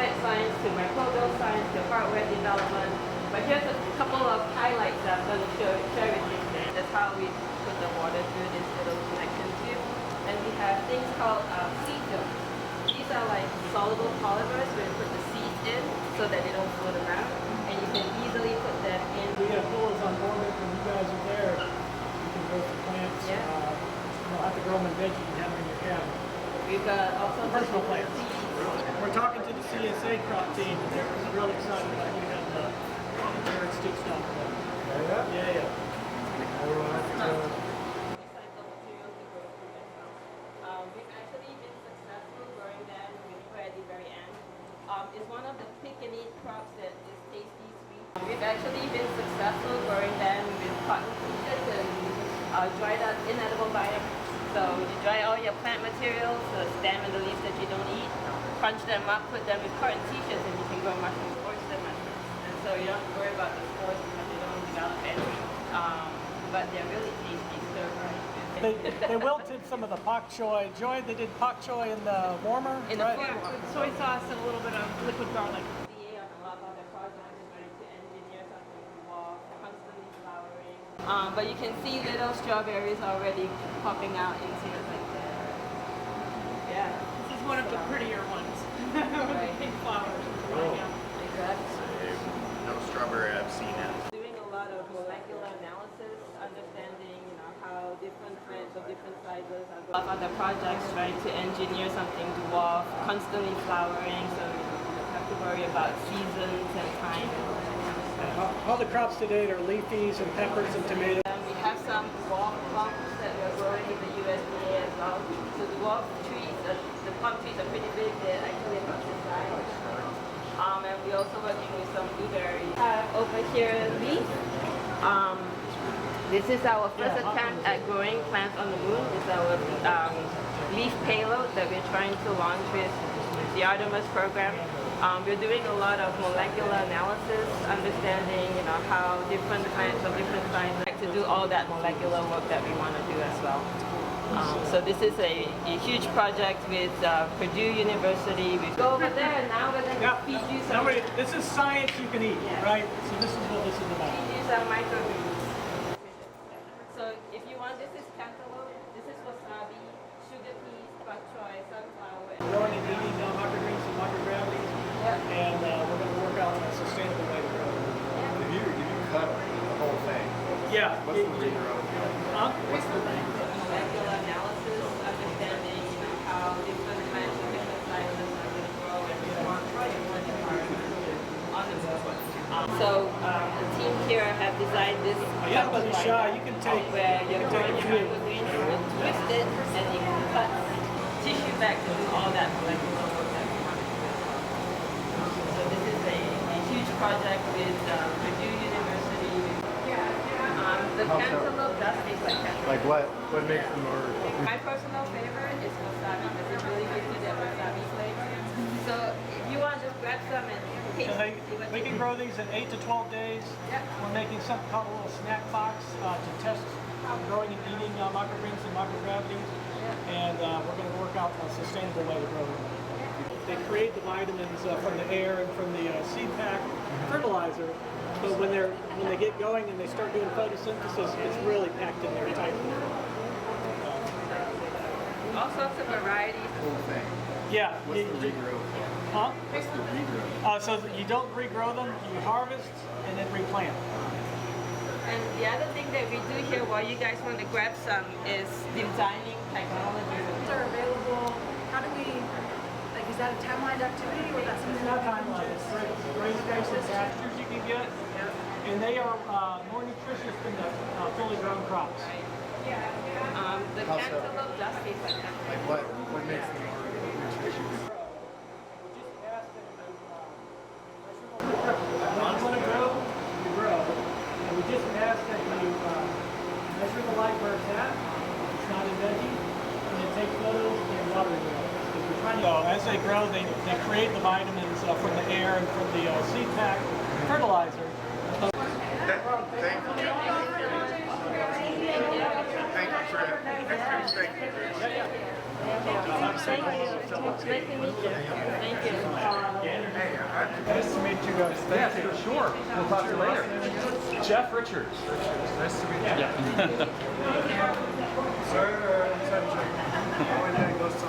plant science to microbial science to hardware development. But here's a couple of highlights that I'm going to share with you today. That's how we put the water through this little connection tube. And we have things called seed films. These are like soluble polymers where you put the seeds in so that they don't float around. And you can easily put them in. We have pools on board when you guys are there. You can grow some plants. Yeah. You don't have to grow them in veggie, you have them in your cabin. We've got also Personal plants. We're talking to the CSA Crew-13, and they're really excited about you having the carrot stick stuff. Yeah. We've actually been successful growing them at the very end. It's one of the pick and eat crops that is tasty sweet. We've actually been successful growing them with cotton pieces and dried out inedible vitamins. So you dry all your plant materials, the stem and the leaves that you don't eat, crunch them up, put them with cotton t-shirts, and you can grow mushrooms, oyster mushrooms. And so you don't have to worry about the spores because they don't develop any. But they're really tasty stir-fried. They wilted some of the pak choy. They did pak choy in the warmer, in right? the warmer. With soy sauce and a little bit of liquid garlic. On a lot of their projects is ready to engineer something to walk, constantly flowering. But you can see little strawberries already popping out into it like that. Yeah. This is one of the prettier ones. With the pink flowers. Exactly. No strawberry I've seen it. Doing a lot of molecular analysis, understanding how different plants of different sizes are going. On the projects, trying to engineer something to dwarf, constantly flowering, so you don't have to worry about seasons and time. All the crops today are leafies and peppers and tomatoes. We have some dwarf plums that we're growing in the USDA as well. So dwarf trees, the plum trees are pretty big. They're actually about this size. And we're also working with some blueberries. Over here, leaf. This is our first attempt at growing plants on the moon. It's our leaf payload that we're trying to launch with the Artemis program. We're doing a lot of molecular analysis, understanding how different plants of different sizes like to do all that molecular work that we want to do as well. So this is a huge project with Purdue University. We go over there and now we're going to feed you some. This is science you can eat, right? So this is what this is about. Feed you some microgreens. So if you want, this is cantaloupe, this is wasabi, sugar peas, bok choy, sunflower. Growing and eating microgreens and microgravities. And we're going to work out a sustainable way to grow them. If you cut the whole thing, Yeah. what's the regrowth? What's the regrowth? Molecular analysis, understanding how different plants of different sizes are going to grow and respond to different environments on the moon. So the team here have designed this. Yeah, but Sha, you can take where you're growing your few. microgreens, you can twist it, and you can cut tissue back to do all that molecular work that we want to do as well. So this is a huge project with Purdue University. The cantaloupe does taste like cantaloupe. Like what? What makes them more? My personal favorite is wasabi because it really gives you that wasabi flavor. So if you want to just grab some and taste it. We can grow these in 8 to 12 days. Yep. We're making something called a little snack box to test growing and eating microgreens and microgravities. And we're going to work out a sustainable way to grow them. They create the vitamins from the air and from the seed pack fertilizer. But when they get going and they start doing photosynthesis, it's really packed in there tightly. All sorts of varieties. Whole thing. Yeah. What's the regrowth? Huh? What's the regrowth? So you don't regrow them, you harvest and then replant. And the other thing that we do here while you guys want to grab some is designing technology. Are available. How do we, like, is that a timelined activity or that's It's not timeline, it's raised spaces, pastures you can get, and they are more nutritious than the fully grown crops. The How so? cantaloupe does taste like cantaloupe. Like what? What makes them more nutritious? When you want to grow, you grow. And we just ask that you measure the light where it's at, it's not in veggie, and then take photos and water it. Because we're trying to, as they grow, they create the vitamins from the air and from the seed pack fertilizer. Thank you. Thank you, Fred. Thank you. Thank you. Nice to meet you. Thank you. back. Nice to meet you guys. Yes, for sure. We'll talk to you later. Jeff Richards. Nice to meet you. Sorry, I'm trying to check. Oh, yeah, it goes to